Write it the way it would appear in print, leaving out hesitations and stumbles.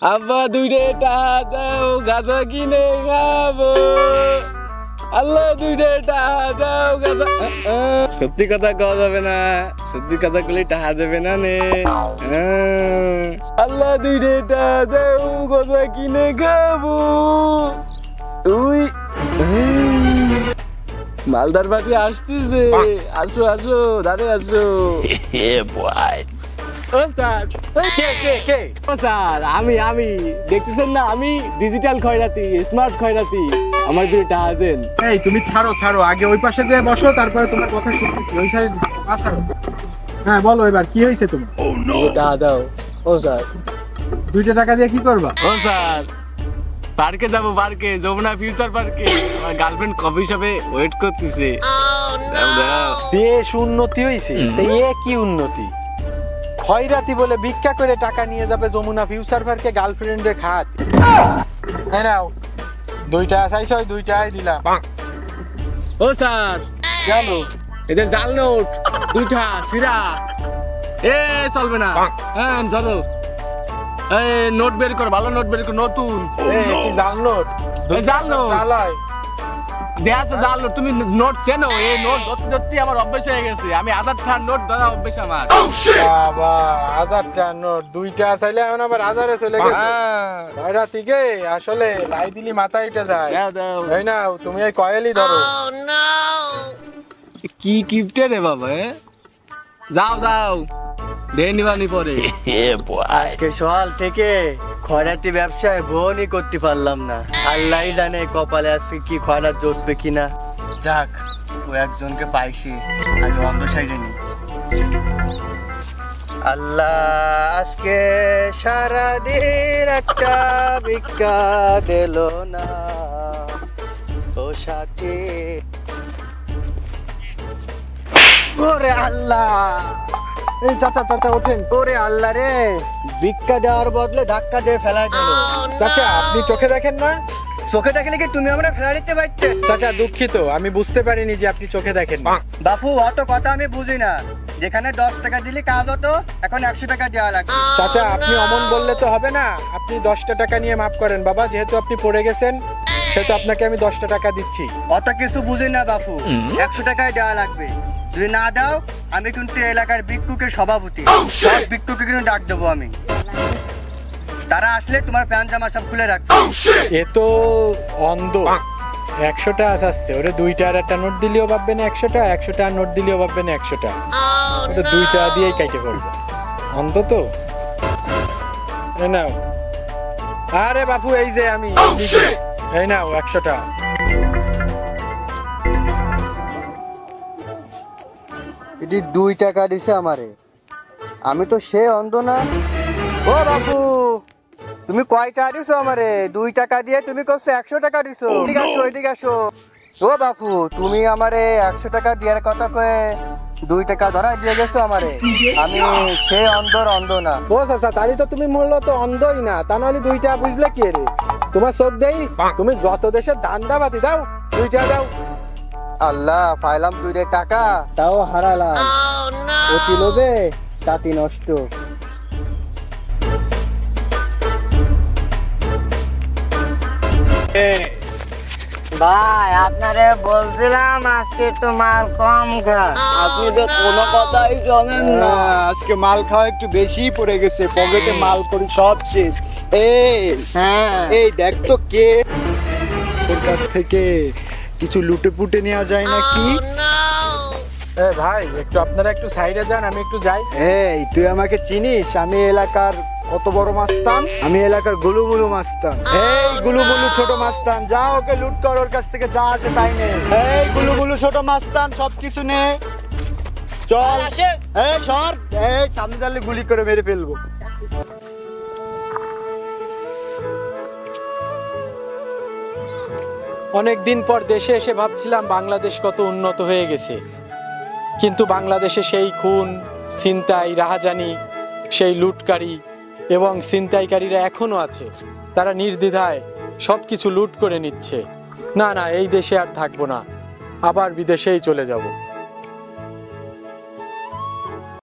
আব্বা দুইটা টাকা দাও, গাঁজা কিনে খাবো। আল্লাহ দুইটা টাকা দাও, গাঁজা। সত্যি কথা কওয়া যাবে না, সত্যি কথা বলে টাকা দেবে না নে। আল্লাহ দুইটা টাকা দাও, গাঁজা কিনে খাবো। তুই মালদার বাড়ি আসতেছে, আসো আসো, দাঁড়ে আসো। আমি দেখতেছেন না, আমি ডিজিটাল খয়রাতি, স্মার্ট খয়রাতি। আমার দুটো টাকা দেন। এই তুমি ছাড়ো ছাড়ো, আগে ওই পাশে যে বসো, তারপরে তোমার কথা শুনতেছি। ওই সাইড ছাড়ো। হ্যাঁ বলো, এবার কি হয়েছে তোমার? টাকা দাও। ও স্যার, 2টা টাকা দিয়ে কি করবা? ও স্যার, পার্কে যাবো, পার্কে, যমুনা ফিউচার পার্কে। আমার গার্লফ্রেন্ড কফি শপে ওয়েট করতেছে। বেশ উন্নতি হয়েছে। এ কি উন্নতি? খয়রাতি বলে ভিক্ষা করে টাকা নিয়ে যাবে যমুনা ফিউচার পার্কে গার্লফ্রেন্ডে খাত। হ্যাঁ নাও, 2টা চাইছ, 2টাই দিলাম। ও স্যার, জানো এদের জাল নোট 2টা সিরা। এ চলবে না। হ্যাঁ ধরো, এই নোট বের কর, ভালো নোট বের কর, নতুন। কি জাল নোট? জাল নোট জালাই দেয়া আছে, জাল নোট। তুমি নোট চেনো? এই নোট ধরতে ধরতে আমার অভ্যেস হয়ে গেছে। আমি 1000 টাকার নোট ধরা অভ্যেস আমার। বাবা, 1000 টাকার নোট 2টা চাইলে এখন আবার 1000-এ চলে গেছে। খয়রাতি গে আসলে লাই দিলি মাথায় উঠে যায়। এই নাও, তুমি এই কয়েলই ধরো। কি কিপটে রে বাবা। যাও যাও, দেয় নিবানি পরে। আজকে সকাল থেকে খয়রাতি ব্যবসায় বহনই করতে পারলাম না। আল্লাহ জানে কপালে আজকে কি খয়রাত জুটবে কিনা। যাক, ও একজনকে পাইছি, আজ অন্ধ সাইজেনি। আল্লাহ আজকে সারাদিন একটা ভিক্ষা দিল না ও সাথী। ওরে আল্লাহ, এই চাচা চাচা ওঠেন। ওরে আল্লাহ রে, ভিক্ষা দেওয়ার বদলে ধাক্কা দিয়ে ফেলাই দিল। চাচা, আপনি চোখে দেখেন না? চোখে দেখলে কি তুমি আমরা ফেলা দিতে পারতে? চাচা দুঃখিত, আমি বুঝতে পারিনি যে আপনি চোখে দেখেন না। বাপু, অত কথা আমি বুঝি না। যেখানে 10 টাকা দিলে কাজ হতো, এখন 100 টাকা দেওয়া লাগবে। চাচা, আপনি অমন বললে তো হবে না। আপনি 10টা টাকা নিয়ে মাফ করেন বাবা, যেহেতু আপনি পড়ে গেছেন সেহেতু আপনাকে আমি 10টা টাকা দিচ্ছি। অত কিছু বুঝি না বাপু, 100 টাকায় দেওয়া লাগবে। যদি না দাও, আমি কিন্তু এলাকার ভিক্ষুকের সভাপতি। সব ভিক্ষুকে কিন্তু ডাক দেবো আমি। তারা আসলে তোমার প্যান্ট জামা সব খুলে রাখবে। এ তো অন্ধ। 100 টাকা আসছে, ওরে 2টা আর একটা নোট দিলেও ভাববে না 100 টাকা, 100 টাকা নোট দিলেও ভাববে না 100 টাকা। ওটা 2 টাকা দিয়েই কাইটে করবো। অন্ধ তো। এই নাও। আরে বাপু, এই যে আমি, এই নাও 100 টাকা। এটি 2 টাকা দিছে আমারে। আমি তো সে অন্ধ না। ও বাপু, তুমি কয় টাকা দিছো আমারে? 2 টাকা দিয়ে তুমি করছো 100 টাকা দিছো। এদিকে আসো, এদিকে আসো। ও বাপু, তুমি আমারে 100 টাকা দেওয়ার কথা কয়ে 2 টাকা ধরা দিয়ে গেছো আমারে। আমি সে অন্ধর অন্ধ না। ও চাচা, তাহলে তো তুমি মূলত অন্ধই না। তা নাহলে 2 টাকা বুঝলে কি রে? তোমার চোখ দেই, তুমি যত দেশের ধান্দাবাদি দাও, 2 টাকা দাও। আল্লাহ, পাইলাম 2 টাকা, তাও হারালাম। অতি লোভে তাঁতি নষ্ট। ভাই, আপনারে বলছিলাম আজকে একটু মাল কম খান। আপনি তো কোনো কথাই শোনেন না। আজকে মাল খাওয়া একটু বেশি পড়ে গেছে, পকেটে মাল করি সব শেষ। এই দেখ তো কে ওর কাছ থেকে কিছু লুটে পুটে নেওয়া যায় নাকি। ভাই, একটু আপনারা একটু সাইডে যান, আমি একটু যাই। এই তুই আমাকে চিনিস? আমি এলাকার কত বড় মাস্তান। আমি এলাকার গুলুমুলু মাস্তান। এই গুলুমুলু ছোট মাস্তান, যা ওকে লুট কর, ওর কাছ থেকে যা আছে তাই নে। এই গুলুমুলু ছোট মাস্তান, সবকিছু নে, চল। এই সর, এই সামনে দাঁড়ালে গুলি করে মেরে ফেলবো। অনেকদিন পর দেশে এসে ভাবছিলাম বাংলাদেশ কত উন্নত হয়ে গেছে, কিন্তু বাংলাদেশে সেই খুন, ছিনতাই, রাহাজানি, সেই লুটকারী এবং ছিনতাইকারীরা এখনো আছে। তারা নির্দ্বিধায় সবকিছু লুট করে নিচ্ছে। না না, এই দেশে আর থাকবো না, আবার বিদেশেই চলে যাব।